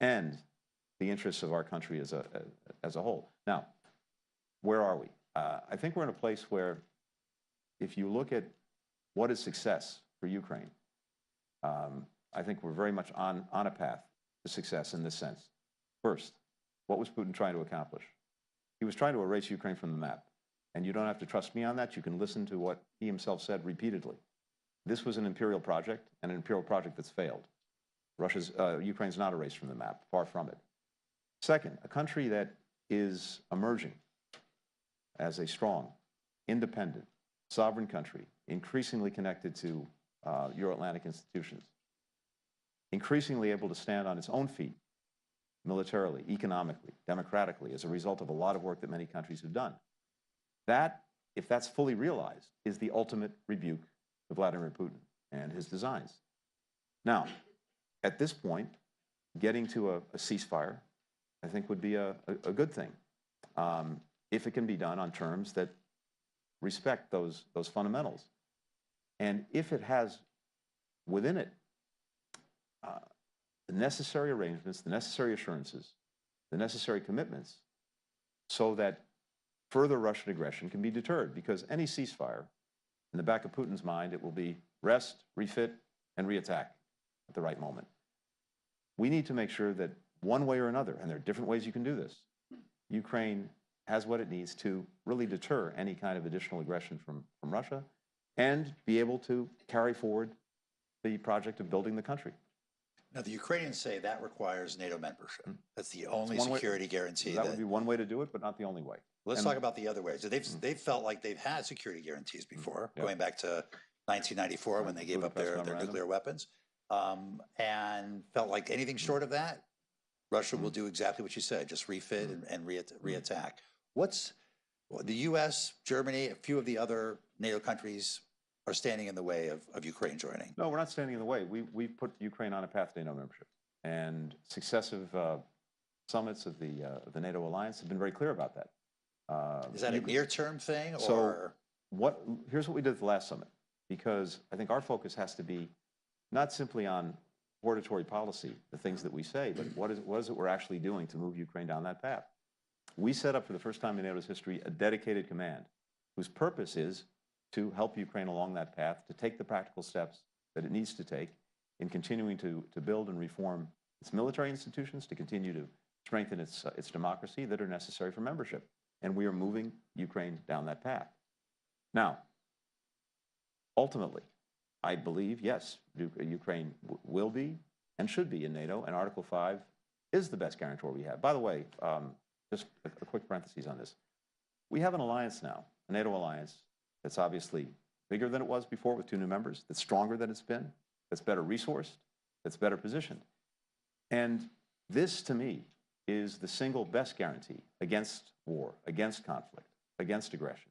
and the interests of our country as a whole. Now, where are we? I think we're in a place where, if you look at what is success for Ukraine, I think we're very much on a path to success in this sense. First, what was Putin trying to accomplish? He was trying to erase Ukraine from the map. And you don't have to trust me on that. You can listen to what he himself said repeatedly. This was an imperial project, and an imperial project that's failed. Ukraine's not erased from the map, far from it. Second, a country that is emerging as a strong, independent, sovereign country, increasingly connected to Euro-Atlantic institutions, increasingly able to stand on its own feet, militarily, economically, democratically, as a result of a lot of work that many countries have done. That, if that's fully realized, is the ultimate rebuke of Vladimir Putin and his designs. Now, at this point, getting to a ceasefire, I think, would be a good thing, if it can be done on terms that respect those fundamentals. And if it has within it the necessary arrangements, the necessary assurances, the necessary commitments, so that further Russian aggression can be deterred. Because any ceasefire, in the back of Putin's mind, it will be rest, refit, and reattack at the right moment. We need to make sure that one way or another, and there are different ways you can do this, Ukraine has what it needs to really deter any kind of additional aggression from Russia and be able to carry forward the project of building the country. Now, the Ukrainians say that requires NATO membership. That's the only security guarantee. That would be one way to do it, but not the only way. Let's talk about the other ways. They've felt like they've had security guarantees before, going back to 1994 when they gave up their nuclear weapons, and felt like anything short of that, Russia will do exactly what you said, just refit and reattack. What's the U.S., Germany, a few of the other NATO countries are standing in the way of Ukraine joining? No, we're not standing in the way. We've put Ukraine on a path to NATO membership, and successive summits of the NATO alliance have been very clear about that. Is that a near-term thing? So here's what we did at the last summit, because I think our focus has to be not simply on hortatory policy, the things that we say, but what is it we're actually doing to move Ukraine down that path? We set up for the first time in NATO's history a dedicated command whose purpose is to help Ukraine along that path, to take the practical steps that it needs to take in continuing to build and reform its military institutions, to continue to strengthen its democracy that are necessary for membership. And we are moving Ukraine down that path. Now, ultimately, I believe, yes, Ukraine will be and should be in NATO, and Article 5 is the best guarantor we have. By the way, just a quick parenthesis on this. We have an alliance now, a NATO alliance, that's obviously bigger than it was before with 2 new members, that's stronger than it's been, that's better resourced, that's better positioned. And this, to me, is the single best guarantee against war, against conflict, against aggression.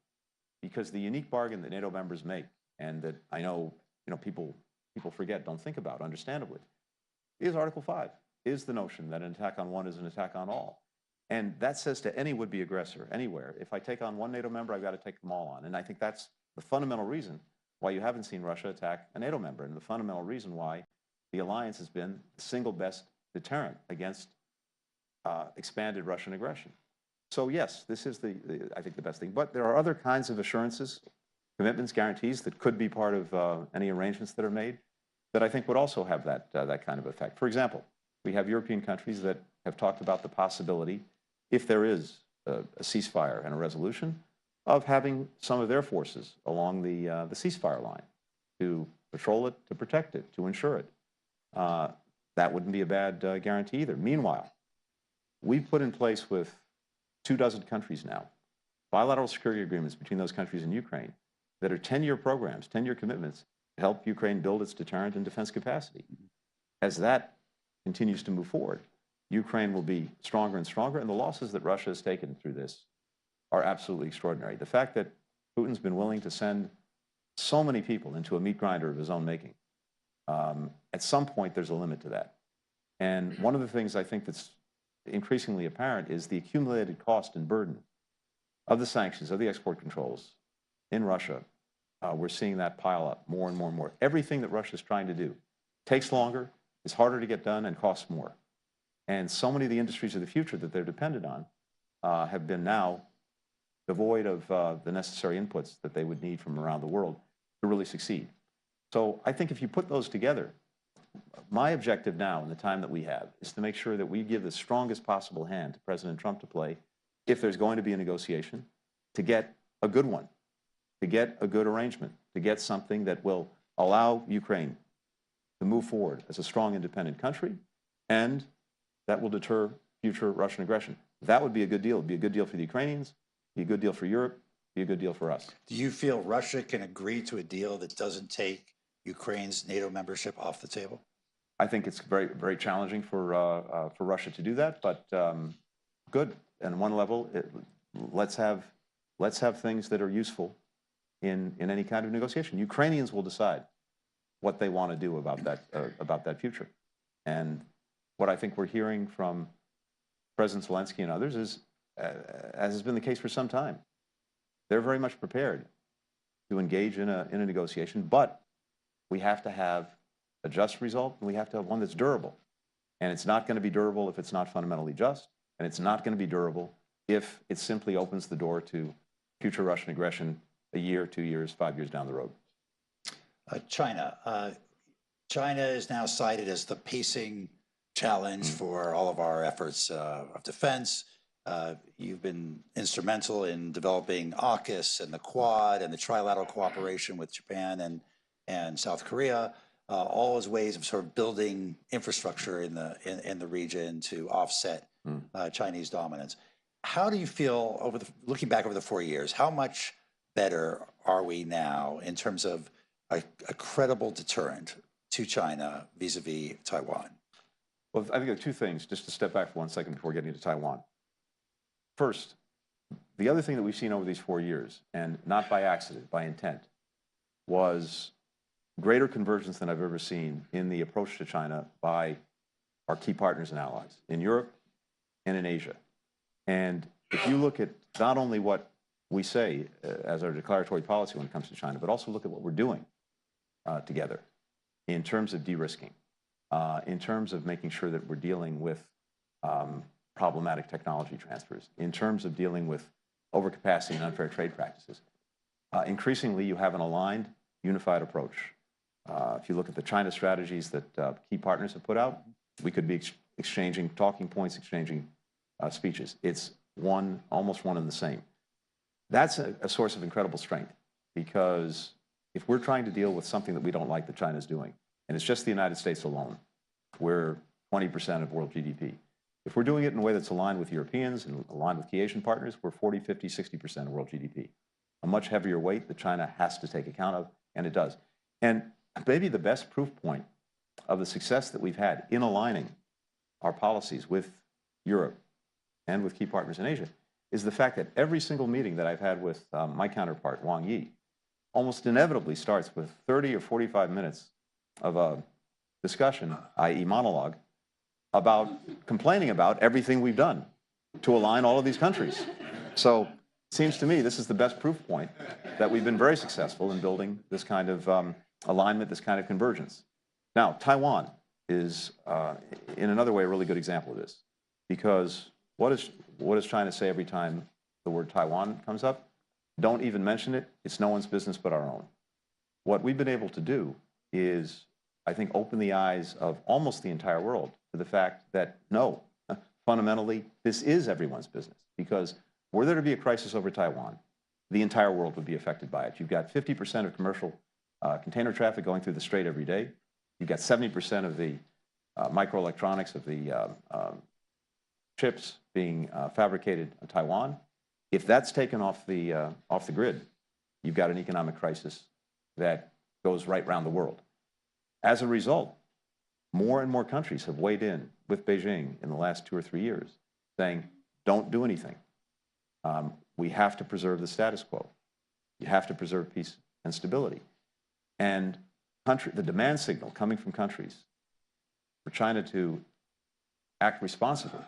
Because the unique bargain that NATO members make, and that I know people forget, don't think about, understandably, is Article 5, is the notion that an attack on one is an attack on all. And that says to any would-be aggressor anywhere, if I take on one NATO member, I've got to take them all on. And I think that's the fundamental reason why you haven't seen Russia attack a NATO member, and the fundamental reason why the alliance has been the single best deterrent against expanded Russian aggression. So yes, this is I think the best thing. But there are other kinds of assurances, commitments, guarantees that could be part of any arrangements that are made that I think would also have that kind of effect. For example, we have European countries that have talked about the possibility, if there is a ceasefire and a resolution, of having some of their forces along the ceasefire line to patrol it, to protect it, to ensure it. That wouldn't be a bad guarantee either. Meanwhile, we've put in place with 24 countries now bilateral security agreements between those countries and Ukraine that are 10-year programs, 10-year commitments to help Ukraine build its deterrent and defense capacity. As that continues to move forward, Ukraine will be stronger and stronger, and the losses that Russia has taken through this are absolutely extraordinary. The fact that Putin's been willing to send so many people into a meat grinder of his own making, at some point there's a limit to that. And one of the things I think that's increasingly apparent is the accumulated cost and burden of the sanctions, of the export controls in Russia. We're seeing that pile up more and more and more. Everything that Russia's trying to do takes longer, is harder to get done, and costs more. And so many of the industries of the future that they're dependent on have been now devoid of the necessary inputs that they would need from around the world to really succeed. So I think if you put those together, my objective now in the time that we have is to make sure that we give the strongest possible hand to President Trump to play if there's going to be a negotiation, to get a good one, to get a good arrangement, to get something that will allow Ukraine to move forward as a strong independent country, and that will deter future Russian aggression. That would be a good deal. It would be a good deal for the Ukrainians, be a good deal for Europe, be a good deal for us. Do you feel Russia can agree to a deal that doesn't take Ukraine's NATO membership off the table? I think it's very, very challenging for Russia to do that, but good. And one level, let's have things that are useful in any kind of negotiation. Ukrainians will decide what they want to do about that future. And what I think we're hearing from President Zelensky and others is, as has been the case for some time, they're very much prepared to engage in a negotiation, but we have to have a just result, and we have to have one that's durable. And it's not going to be durable if it's not fundamentally just, and it's not going to be durable if it simply opens the door to future Russian aggression a year, 2 years, 5 years down the road. China. China is now cited as the pacing challenge for all of our efforts of defense. You've been instrumental in developing AUKUS and the Quad and the trilateral cooperation with Japan and South Korea, all as ways of sort of building infrastructure in the region to offset Chinese dominance. How do you feel looking back over the 4 years? How much better are we now in terms of a credible deterrent to China vis-a-vis Taiwan? Well, I think there are two things, just to step back for 1 second before getting to Taiwan. First, the other thing that we've seen over these 4 years, and not by accident, by intent, was greater convergence than I've ever seen in the approach to China by our key partners and allies in Europe and in Asia. And if you look at not only what we say as our declaratory policy when it comes to China, but also look at what we're doing together in terms of de-risking, in terms of making sure that we're dealing with problematic technology transfers, in terms of dealing with overcapacity and unfair trade practices. Increasingly, you have an aligned, unified approach. If you look at the China strategies that key partners have put out, we could be exchanging talking points, exchanging speeches. It's almost one and the same. That's a source of incredible strength, because if we're trying to deal with something that we don't like that China's doing, and it's just the United States alone, we're 20% of world GDP. If we're doing it in a way that's aligned with Europeans and aligned with key Asian partners, we're 40, 50, 60% of world GDP. A much heavier weight that China has to take account of, and it does. And maybe the best proof point of the success that we've had in aligning our policies with Europe and with key partners in Asia is the fact that every single meeting that I've had with my counterpart, Wang Yi, almost inevitably starts with 30 or 45 minutes of a discussion, i.e. monologue, about complaining about everything we've done to align all of these countries. So it seems to me this is the best proof point that we've been very successful in building this kind of alignment, this kind of convergence. Now, Taiwan is, in another way, a really good example of this, because what does China say every time the word Taiwan comes up? Don't even mention it. It's no one's business but our own. What we've been able to do is, I think, open the eyes of almost the entire world to the fact that, no, fundamentally, this is everyone's business. Because were there to be a crisis over Taiwan, the entire world would be affected by it. You've got 50% of commercial container traffic going through the strait every day. You've got 70% of the microelectronics of the chips being fabricated in Taiwan. If that's taken off the grid, you've got an economic crisis that goes right around the world. As a result, more and more countries have weighed in with Beijing in the last 2 or 3 years, saying, don't do anything. We have to preserve the status quo. You have to preserve peace and stability. And the demand signal coming from countries for China to act responsibly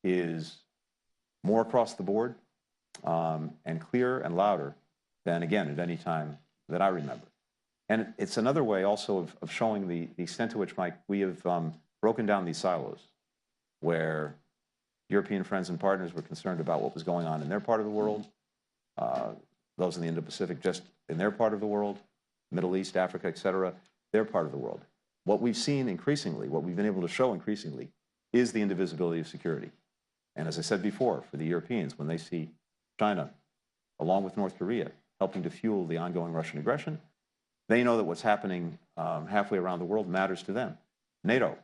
is more across the board and clearer and louder than, again, at any time that I remember. And it's another way also of showing the extent to which, Mike, we have broken down these silos. where European friends and partners were concerned about what was going on in their part of the world, those in the Indo-Pacific just in their part of the world, Middle East, Africa, et cetera, their part of the world. What we've seen increasingly, what we've been able to show increasingly, is the indivisibility of security. And as I said before, for the Europeans, when they see China, along with North Korea, helping to fuel the ongoing Russian aggression, they know that what's happening halfway around the world matters to them. NATO.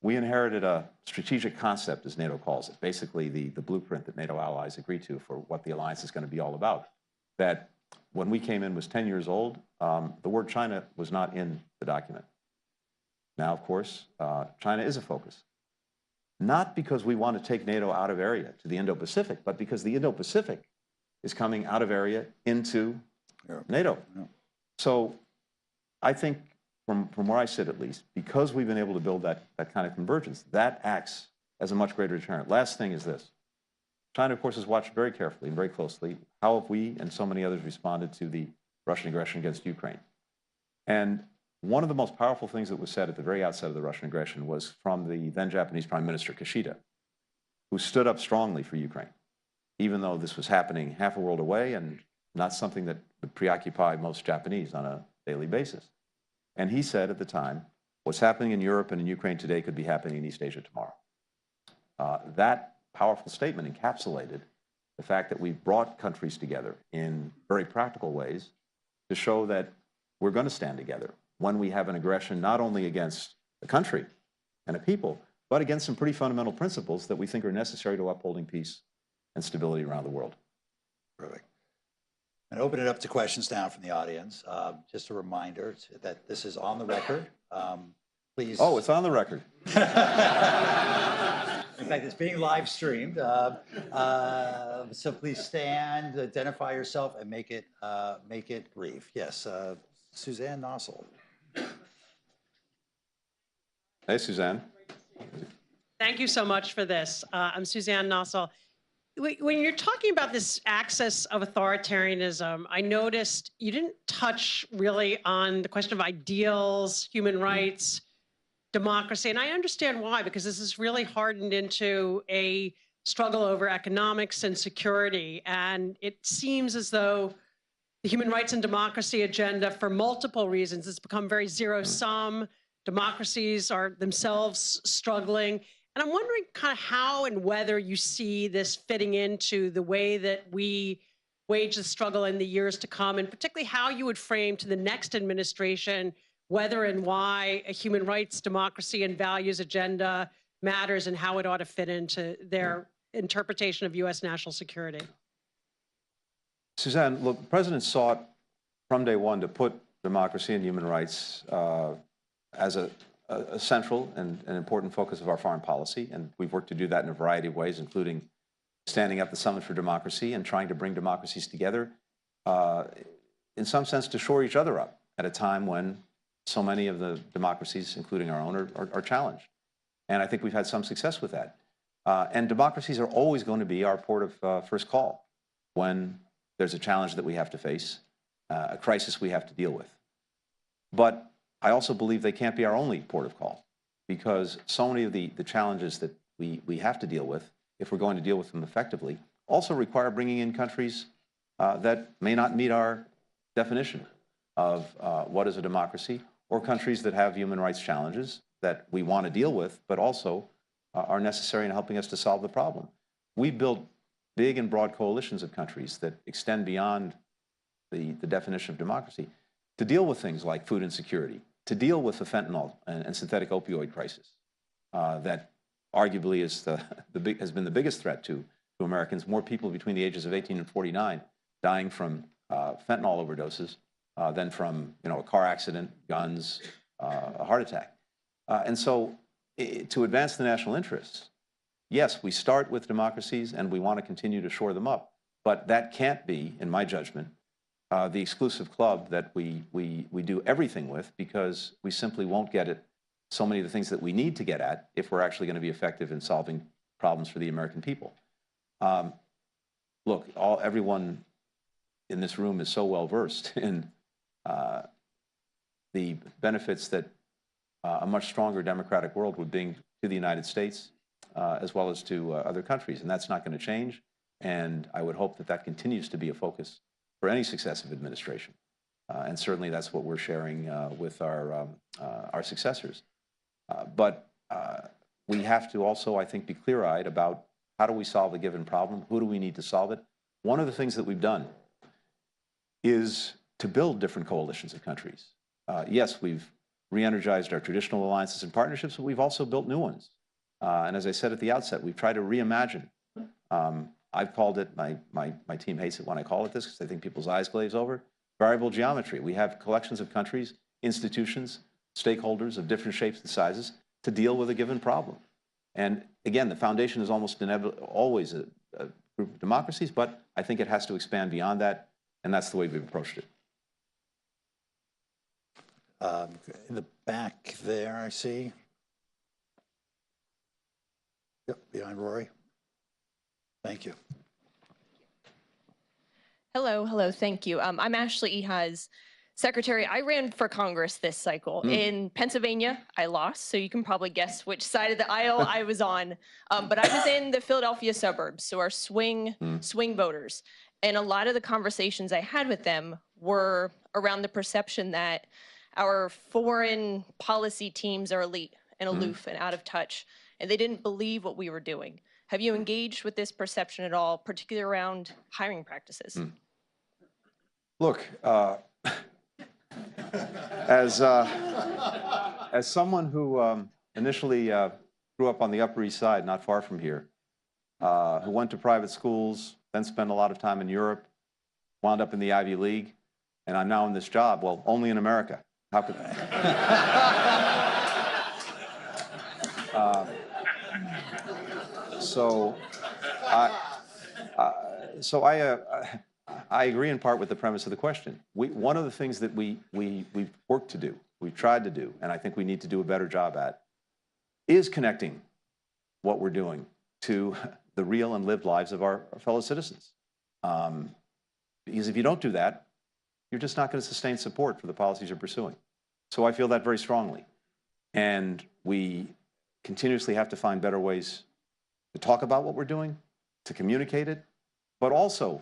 We inherited a strategic concept, as NATO calls it, basically the blueprint that NATO allies agreed to for what the alliance is going to be all about. That when we came in was 10 years old, the word China was not in the document. Now, of course, China is a focus. Not because we want to take NATO out of area to the Indo-Pacific, but because the Indo-Pacific is coming out of area into NATO. Yeah. So I think from where I sit at least, because we've been able to build that kind of convergence, that acts as a much greater deterrent. Last thing is this. China, of course, has watched very carefully and very closely how have we and so many others responded to the Russian aggression against Ukraine. And one of the most powerful things that was said at the very outset of the Russian aggression was from the then Japanese Prime Minister Kishida, who stood up strongly for Ukraine, even though this was happening half a world away and not something that would preoccupy most Japanese on a daily basis. And he said at the time, what's happening in Europe and in Ukraine today could be happening in East Asia tomorrow. That powerful statement encapsulated the fact that we've brought countries together in very practical ways to show that we're going to stand together when we have an aggression not only against a country and a people, but against some pretty fundamental principles that we think are necessary to upholding peace and stability around the world. Perfect. And open it up to questions now from the audience. Just a reminder that this is on the record. Please. Oh, it's on the record. In fact, it's being live streamed. So please stand, identify yourself, and make it brief. Yes, Suzanne Nossel. Hey, Suzanne. Thank you so much for this. I'm Suzanne Nossel. When you're talking about this axis of authoritarianism, I noticed you didn't touch really on the question of ideals, human rights, democracy. And I understand why, because this is really hardened into a struggle over economics and security. And it seems as though the human rights and democracy agenda, for multiple reasons, has become very zero-sum. Democracies are themselves struggling. And I'm wondering kind of how and whether you see this fitting into the way that we wage the struggle in the years to come, and particularly how you would frame to the next administration whether and why a human rights, democracy, and values agenda matters and how it ought to fit into their interpretation of U.S. national security. Suzanne, look, the president sought from day one to put democracy and human rights as a central and an important focus of our foreign policy, and we've worked to do that in a variety of ways, including standing up the Summit for Democracy and trying to bring democracies together, in some sense, to shore each other up at a time when so many of the democracies, including our own, are challenged. And I think we've had some success with that. And democracies are always going to be our port of first call when there's a challenge that we have to face, a crisis we have to deal with. But I also believe they can't be our only port of call, because so many of the challenges that we have to deal with, if we're going to deal with them effectively, also require bringing in countries that may not meet our definition of what is a democracy, or countries that have human rights challenges that we want to deal with, but also are necessary in helping us to solve the problem. We built big and broad coalitions of countries that extend beyond the definition of democracy to deal with things like food insecurity, to deal with the fentanyl and synthetic opioid crisis that arguably is has been the biggest threat to Americans. More people between the ages of 18 and 49 dying from fentanyl overdoses than from a car accident, guns, a heart attack. And so to advance the national interests, yes, we start with democracies and we want to continue to shore them up, but that can't be, in my judgment, the exclusive club that we do everything with, because we simply won't get at so many of the things that we need to get at if we're actually going to be effective in solving problems for the American people. Look, everyone in this room is so well versed in the benefits that a much stronger democratic world would bring to the United States as well as to other countries. And that's not going to change. And I would hope that that continues to be a focus for any successive administration. And certainly that's what we're sharing with our successors. But we have to also, I think, be clear-eyed about how do we solve a given problem? Who do we need to solve it? One of the things that we've done is to build different coalitions of countries. Yes, we've re-energized our traditional alliances and partnerships, but we've also built new ones. And as I said at the outset, we've tried to reimagine. I've called it, my team hates it when I call it this because I think people's eyes glaze over, variable geometry. We have collections of countries, institutions, stakeholders of different shapes and sizes to deal with a given problem. And again, the foundation is almost always a group of democracies, but I think it has to expand beyond that, and that's the way we've approached it. In the back there, I see. Yep, behind Rory. Thank you. Hello, thank you. I'm Ashley Eha's secretary. I ran for Congress this cycle. In Pennsylvania, I lost, so you can probably guess which side of the aisle I was on. But I was in the Philadelphia suburbs, so our swing voters. And a lot of the conversations I had with them were around the perception that our foreign policy teams are elite and aloof and out of touch, and they didn't believe what we were doing. Have you engaged with this perception at all, particularly around hiring practices? Look, as someone who initially grew up on the Upper East Side, not far from here, who went to private schools, then spent a lot of time in Europe, wound up in the Ivy League, and I'm now in this job, well, only in America. How could I agree in part with the premise of the question. One of the things that we've worked to do, we've tried to do, and I think we need to do a better job at, is connecting what we're doing to the real and lived lives of our fellow citizens. Because if you don't do that, you're just not going to sustain support for the policies you're pursuing. So I feel that very strongly. And we continuously have to find better ways to talk about what we're doing, to communicate it, but also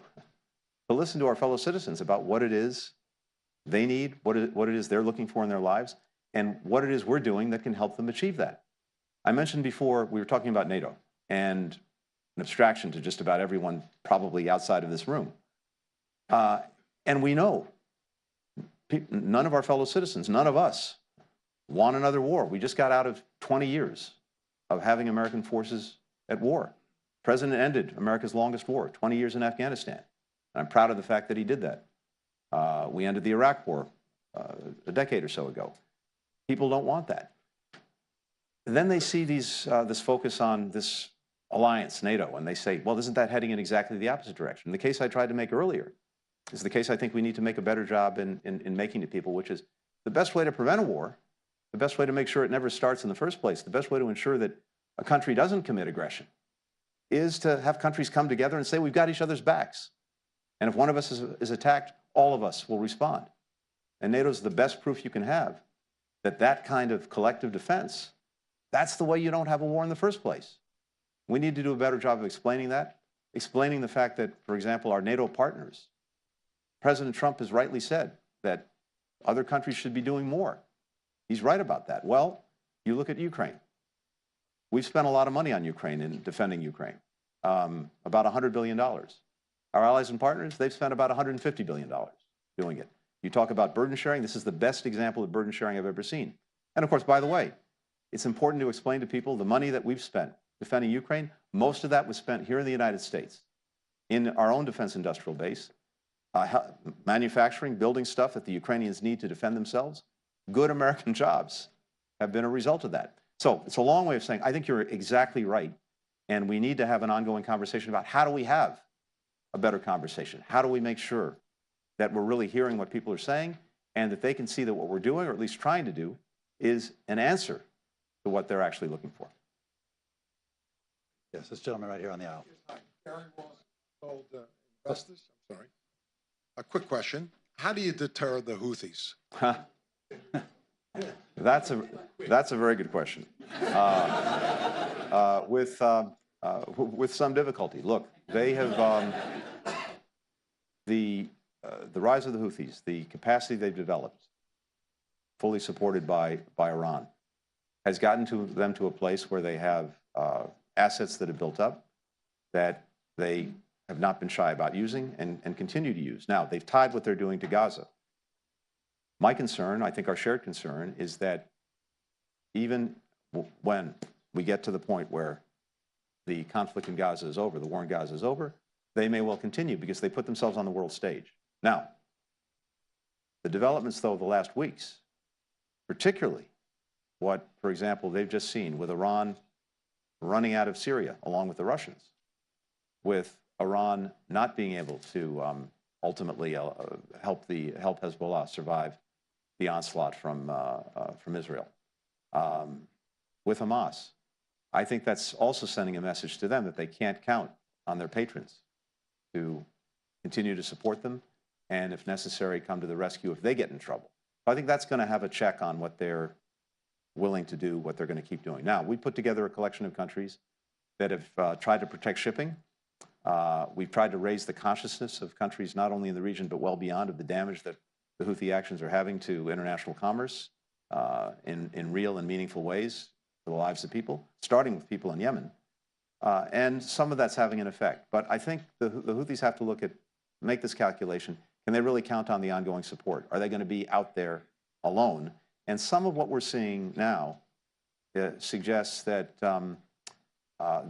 to listen to our fellow citizens about what it is they need, what it is they're looking for in their lives, and what it is we're doing that can help them achieve that. I mentioned before, we were talking about NATO, and an abstraction to just about everyone probably outside of this room. And we know none of our fellow citizens, none of us, want another war. We just got out of 20 years of having American forces at war. The President ended America's longest war, 20 years in Afghanistan. And I'm proud of the fact that he did that. We ended the Iraq War a decade or so ago. People don't want that. And then they see this focus on this alliance, NATO, and they say, well, isn't that heading in exactly the opposite direction? The case I tried to make earlier is the case I think we need to make a better job in making to people, which is the best way to prevent a war, the best way to make sure it never starts in the first place, the best way to ensure that a country doesn't commit aggression is to have countries come together and say, we've got each other's backs. And if one of us is attacked, all of us will respond. And NATO's the best proof you can have that that kind of collective defense, that's the way you don't have a war in the first place. We need to do a better job of explaining that, explaining the fact that, for example, our NATO partners, President Trump has rightly said that other countries should be doing more. He's right about that. Well, you look at Ukraine. We've spent a lot of money on Ukraine in defending Ukraine, about $100 billion. Our allies and partners, they've spent about $150 billion doing it. You talk about burden sharing, this is the best example of burden sharing I've ever seen. And of course, by the way, it's important to explain to people the money that we've spent defending Ukraine, most of that was spent here in the United States, in our own defense industrial base, manufacturing, building stuff that the Ukrainians need to defend themselves. Good American jobs have been a result of that. So it's a long way of saying, I think you're exactly right. And we need to have an ongoing conversation about how do we have a better conversation? How do we make sure that we're really hearing what people are saying and that they can see that what we're doing, or at least trying to do, is an answer to what they're actually looking for. Yes, this gentleman right here on the aisle. Gary Ross told investors, I'm sorry. A quick question. How do you deter the Houthis? That's a very good question. with some difficulty. Look, they have the rise of the Houthis, the capacity they've developed, fully supported by Iran, has gotten them to a place where they have assets that have built up that they have not been shy about using and continue to use. Now, they've tied what they're doing to Gaza. My concern, I think our shared concern, is that even when we get to the point where the conflict in Gaza is over, the war in Gaza is over, they may well continue because they put themselves on the world stage. Now, the developments, though, of the last weeks, particularly what, for example, they've just seen with Iran running out of Syria along with the Russians, with Iran not being able to ultimately help Hezbollah survive the onslaught from Israel, with Hamas. I think that's also sending a message to them that they can't count on their patrons to continue to support them and, if necessary, come to the rescue if they get in trouble. I think that's going to have a check on what they're willing to do, what they're going to keep doing. Now, we put together a collection of countries that have tried to protect shipping. We've tried to raise the consciousness of countries not only in the region but well beyond of the damage that the Houthi actions are having to international commerce in real and meaningful ways for the lives of people, starting with people in Yemen. And some of that's having an effect. But I think the Houthis have to make this calculation. Can they really count on the ongoing support? Are they going to be out there alone? And some of what we're seeing now suggests that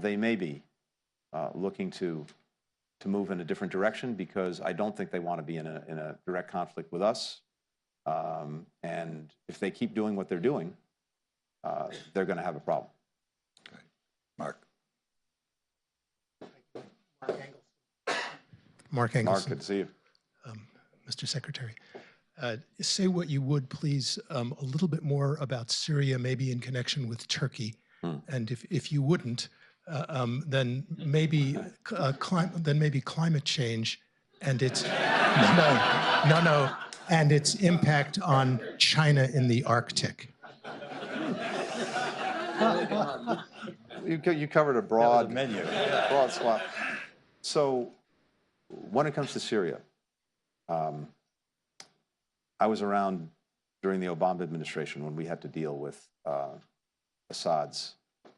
they may be looking to move in a different direction, because I don't think they want to be in a direct conflict with us. And if they keep doing what they're doing, they're going to have a problem. Okay. Mark. Mark Engelson. Mark, good to see you. Mr. Secretary, say what you would, please, a little bit more about Syria, maybe in connection with Turkey. And if you wouldn't, then maybe climate change and its and its impact on China in the Arctic. You covered a broad menu. broad swath. So when it comes to Syria, I was around during the Obama administration when we had to deal with Assad's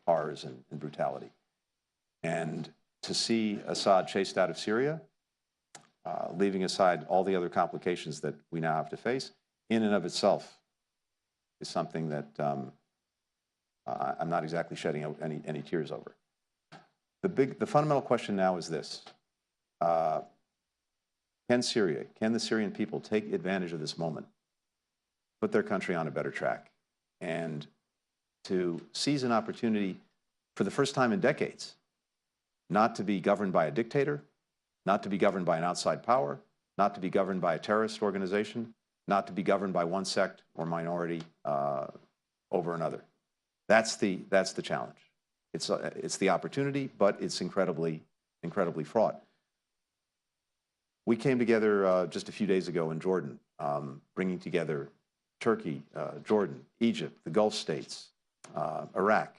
horrors and brutality. And to see Assad chased out of Syria, leaving aside all the other complications that we now have to face, in and of itself is something that I'm not exactly shedding any tears over. The fundamental question now is this. Can the Syrian people take advantage of this moment, put their country on a better track, and to seize an opportunity for the first time in decades, not to be governed by a dictator, not to be governed by an outside power, not to be governed by a terrorist organization, not to be governed by one sect or minority over another. That's the challenge. It's the opportunity, but it's incredibly fraught. We came together just a few days ago in Jordan, bringing together Turkey, Jordan, Egypt, the Gulf states, Iraq,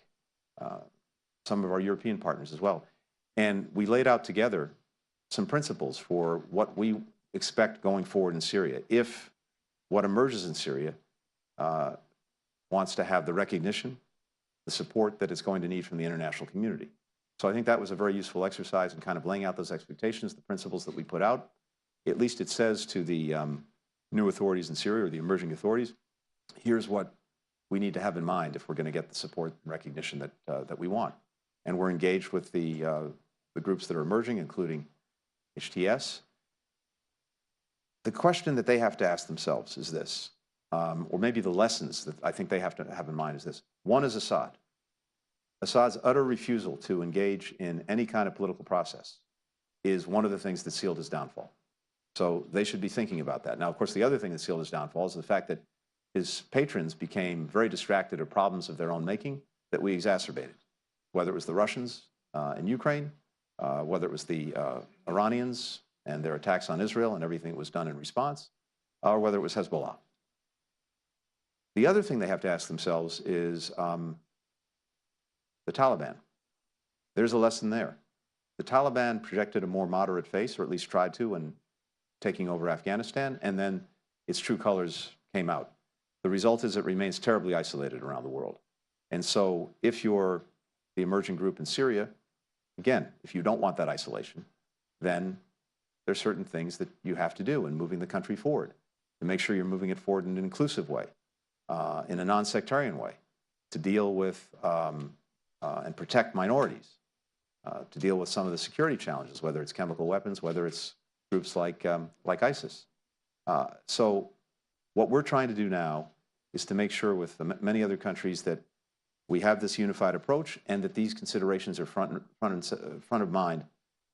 some of our European partners as well. And we laid out together some principles for what we expect going forward in Syria, if what emerges in Syria wants to have the recognition, the support that it's going to need from the international community. So I think that was a very useful exercise in kind of laying out those expectations, the principles that we put out. At least it says to the new authorities in Syria, or the emerging authorities, here's what we need to have in mind if we're going to get the support and recognition that we want. And we're engaged with the groups that are emerging, including HTS. The question that they have to ask themselves is this, or maybe the lessons that I think they have to have in mind is this. One is Assad. Assad's utter refusal to engage in any kind of political process is one of the things that sealed his downfall. So they should be thinking about that. Now, of course, the other thing that sealed his downfall is the fact that his patrons became very distracted of problems of their own making that we exacerbated, whether it was the Russians in Ukraine, whether it was the Iranians and their attacks on Israel and everything that was done in response, or whether it was Hezbollah. The other thing they have to ask themselves is the Taliban. There's a lesson there. The Taliban projected a more moderate face, or at least tried to, when taking over Afghanistan, and then its true colors came out. The result is it remains terribly isolated around the world. And so if you're the emerging group in Syria, again, if you don't want that isolation, then there's certain things that you have to do in moving the country forward, to make sure you're moving it forward in an inclusive way, in a non-sectarian way, to deal with and protect minorities, to deal with some of the security challenges, whether it's chemical weapons, whether it's groups like ISIS. So what we're trying to do now is to make sure with many other countries that we have this unified approach and that these considerations are front of mind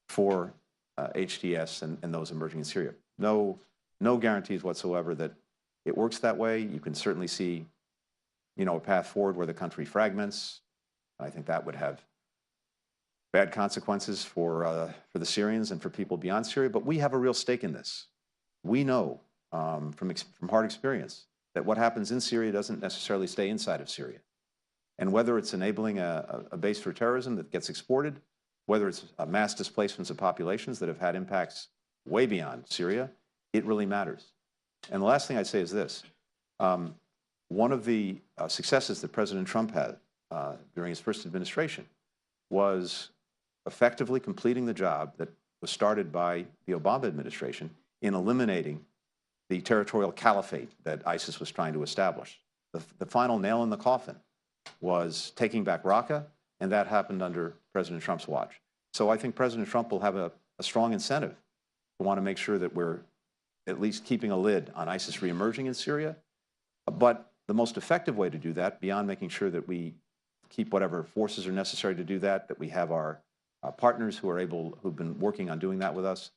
for HTS and those emerging in Syria. No guarantees whatsoever that it works that way. You can certainly see, a path forward where the country fragments. I think that would have bad consequences for the Syrians and for people beyond Syria. But we have a real stake in this. We know from hard experience that what happens in Syria doesn't necessarily stay inside of Syria. And whether it's enabling a base for terrorism that gets exported, whether it's mass displacements of populations that have had impacts way beyond Syria, it really matters. And the last thing I'd say is this. One of the successes that President Trump had during his first administration was effectively completing the job that was started by the Obama administration in eliminating the territorial caliphate that ISIS was trying to establish. The final nail in the coffin was taking back Raqqa, and that happened under President Trump's watch. So I think President Trump will have a strong incentive to want to make sure that we're at least keeping a lid on ISIS reemerging in Syria. But the most effective way to do that, beyond making sure that we keep whatever forces are necessary to do that, that we have our partners who've been working on doing that with us,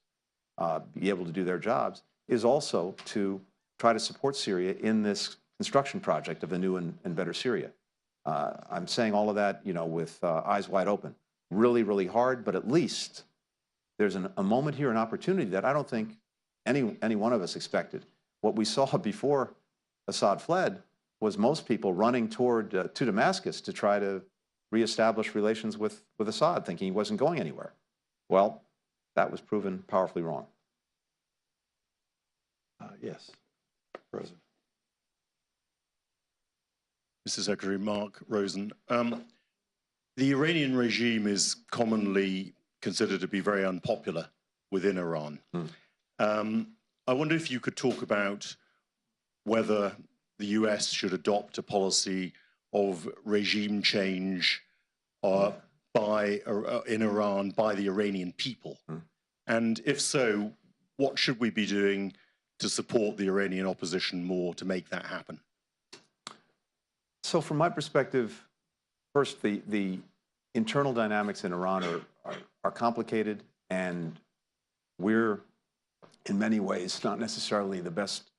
be able to do their jobs, is also to try to support Syria in this construction project of a new and better Syria. I'm saying all of that, with eyes wide open. Really, really hard, but at least there's a moment here, an opportunity that I don't think any one of us expected. What we saw before Assad fled was most people running to Damascus to try to reestablish relations with Assad, thinking he wasn't going anywhere. Well, that was proven powerfully wrong. Yes, Rosen. Mr. Secretary, Mark Rosen. The Iranian regime is commonly considered to be very unpopular within Iran. I wonder if you could talk about whether the US should adopt a policy of regime change in Iran by the Iranian people. And if so, what should we be doing to support the Iranian opposition more to make that happen? So from my perspective, first, the internal dynamics in Iran are complicated, and we're, in many ways, not necessarily the best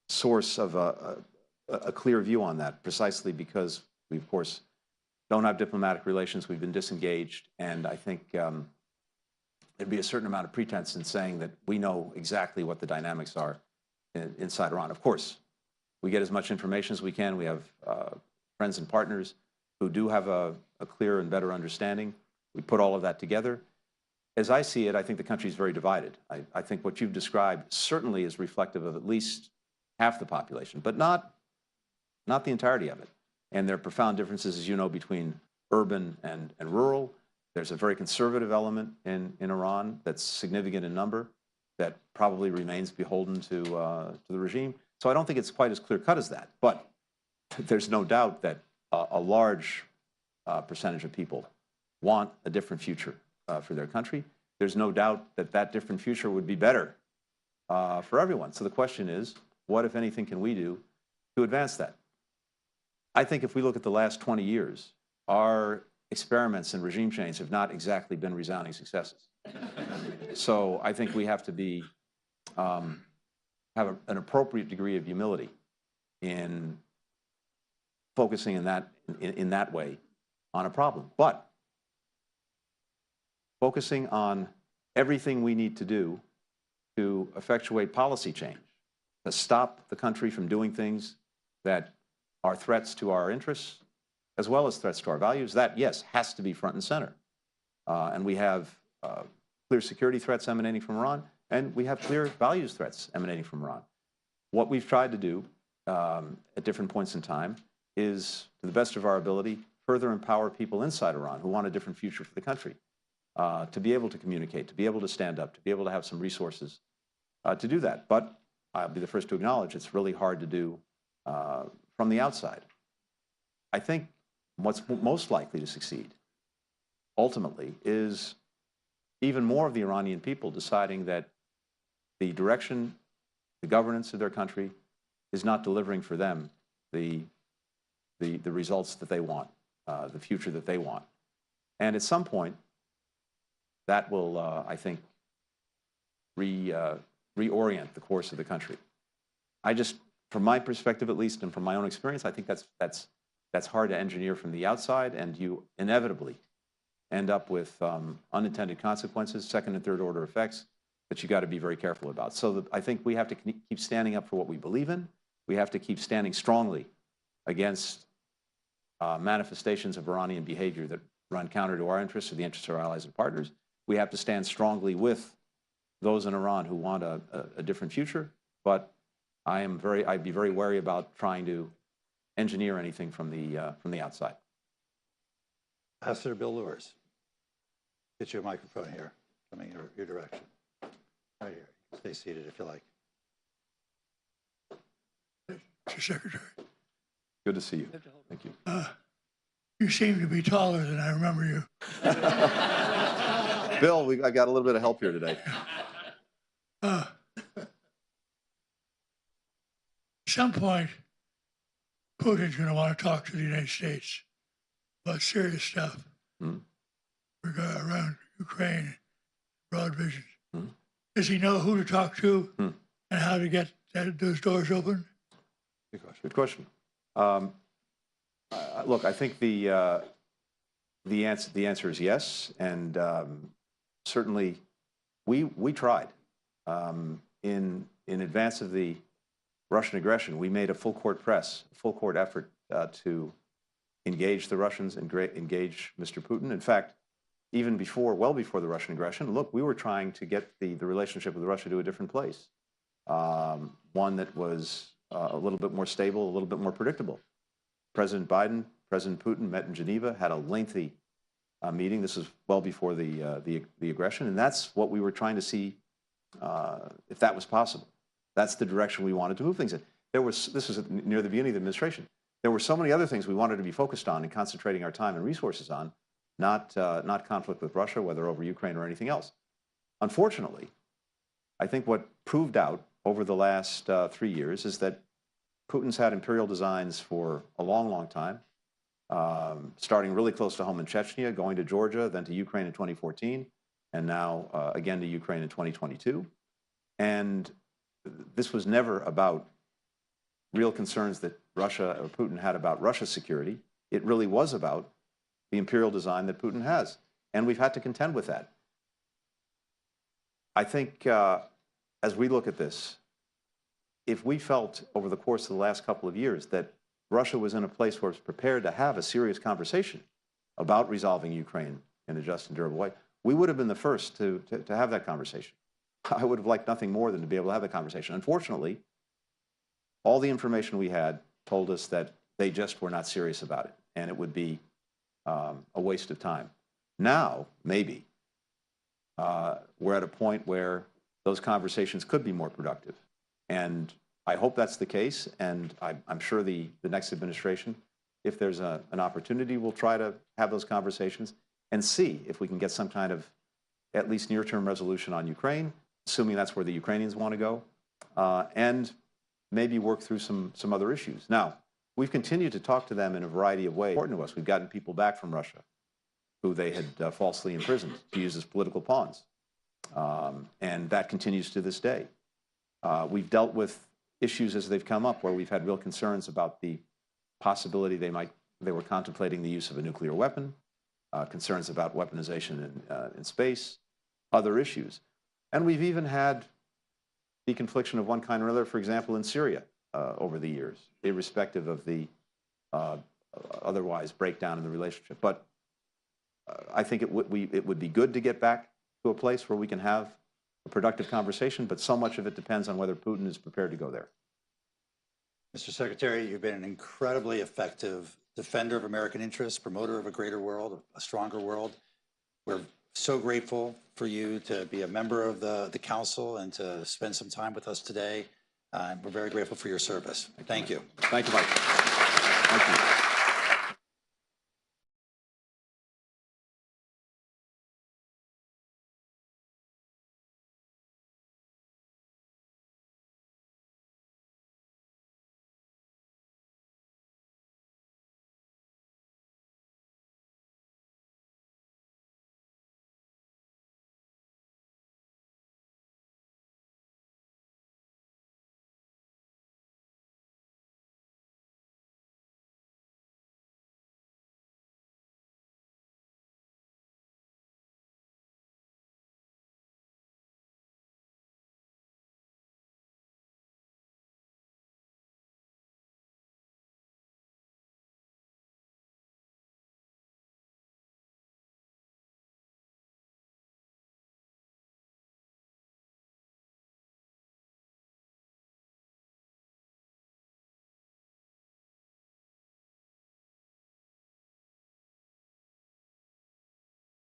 source of a clear view on that, precisely because we, of course, don't have diplomatic relations. We've been disengaged, and I think there'd be a certain amount of pretense in saying that we know exactly what the dynamics are inside Iran. Of course, we get as much information as we can. We have friends and partners who do have a clear and better understanding. We put all of that together. As I see it, I think the country is very divided. I think what you've described certainly is reflective of at least half the population, but not the entirety of it. And there are profound differences, as you know, between urban and rural. There's a very conservative element in Iran that's significant in number that probably remains beholden to the regime. So I don't think it's quite as clear-cut as that. But there's no doubt that a large percentage of people want a different future for their country. There's no doubt that that different future would be better for everyone. So the question is, what, if anything, can we do to advance that? I think if we look at the last 20 years, our experiments in regime change have not exactly been resounding successes. So I think we have to be have an appropriate degree of humility in focusing in that way on a problem. But focusing on everything we need to do to effectuate policy change, to stop the country from doing things that are threats to our interests, as well as threats to our values, that, yes, has to be front and center. And we have clear security threats emanating from Iran, and we have clear values threats emanating from Iran. What we've tried to do at different points in time is, to the best of our ability, further empower people inside Iran who want a different future for the country, to be able to communicate, to be able to stand up, to be able to have some resources to do that. But I'll be the first to acknowledge it's really hard to do from the outside. I think what's most likely to succeed, ultimately, is even more of the Iranian people deciding that the direction, the governance of their country is not delivering for them the results that they want, the future that they want. And at some point, that will, I think, reorient the course of the country. I just, from my perspective at least, and from my own experience, I think that's hard to engineer from the outside, and you inevitably end up with unintended consequences, second and third order effects that you got to be very careful about. So I think we have to keep standing up for what we believe in. We have to keep standing strongly against manifestations of Iranian behavior that run counter to our interests or the interests of our allies and partners. We have to stand strongly with those in Iran who want a different future. But I'd be very wary about trying to engineer anything from the outside. Ambassador Bill Lewis, get you a microphone here, coming your direction. Right here. Stay seated if you like. Mr. Secretary. Good to see you. Thank you. You seem to be taller than I remember you. Bill, I got a little bit of help here today. At some point, Putin's going to want to talk to the United States about serious stuff around Ukraine, broad visions. Does he know who to talk to and how to get those doors open? Good question. Look, I think the answer is yes, and certainly we tried in advance of the Russian aggression. We made a full court press, full court effort to engage the Russians and engage Mr. Putin. In fact, even well before the Russian aggression, look, we were trying to get the relationship with Russia to a different place, one that was a little bit more stable, a little bit more predictable. President Biden, President Putin met in Geneva, had a lengthy meeting. This is well before the aggression, and that's what we were trying to see if that was possible. That's the direction we wanted to move things in. This was near the beginning of the administration. There were so many other things we wanted to be focused on and concentrating our time and resources on, not conflict with Russia, whether over Ukraine or anything else. Unfortunately, I think what proved out over the last 3 years is that Putin's had imperial designs for a long, long time, starting really close to home in Chechnya, going to Georgia, then to Ukraine in 2014, and now again to Ukraine in 2022. And this was never about real concerns that Russia or Putin had about Russia's security. It really was about the imperial design that Putin has. And we've had to contend with that. I think as we look at this, if we felt over the course of the last couple of years that Russia was in a place where it was prepared to have a serious conversation about resolving Ukraine in a just and durable way, we would have been the first to have that conversation. I would have liked nothing more than to be able to have the conversation. Unfortunately, all the information we had told us that they just were not serious about it, and it would be a waste of time. Now, maybe, we're at a point where those conversations could be more productive. And I hope that's the case, and I'm sure the next administration, if there's an opportunity, will try to have those conversations and see if we can get some kind of at least near-term resolution on Ukraine, assuming that's where the Ukrainians want to go, and maybe work through some other issues. Now, we've continued to talk to them in a variety of ways. Important to us, we've gotten people back from Russia who they had falsely imprisoned to use as political pawns, and that continues to this day. We've dealt with issues as they've come up where we've had real concerns about the possibility they were contemplating the use of a nuclear weapon, concerns about weaponization in space, other issues. And we've even had deconfliction of one kind or another, for example, in Syria over the years, irrespective of the otherwise breakdown in the relationship. But I think it would be good to get back to a place where we can have a productive conversation, but so much of it depends on whether Putin is prepared to go there. Mr. Secretary, you've been an incredibly effective defender of American interests, promoter of a greater world, a stronger world. We're so grateful for you to be a member of the council and to spend some time with us today. We're very grateful for your service. Thank you. Thank you, Mike. Thank you.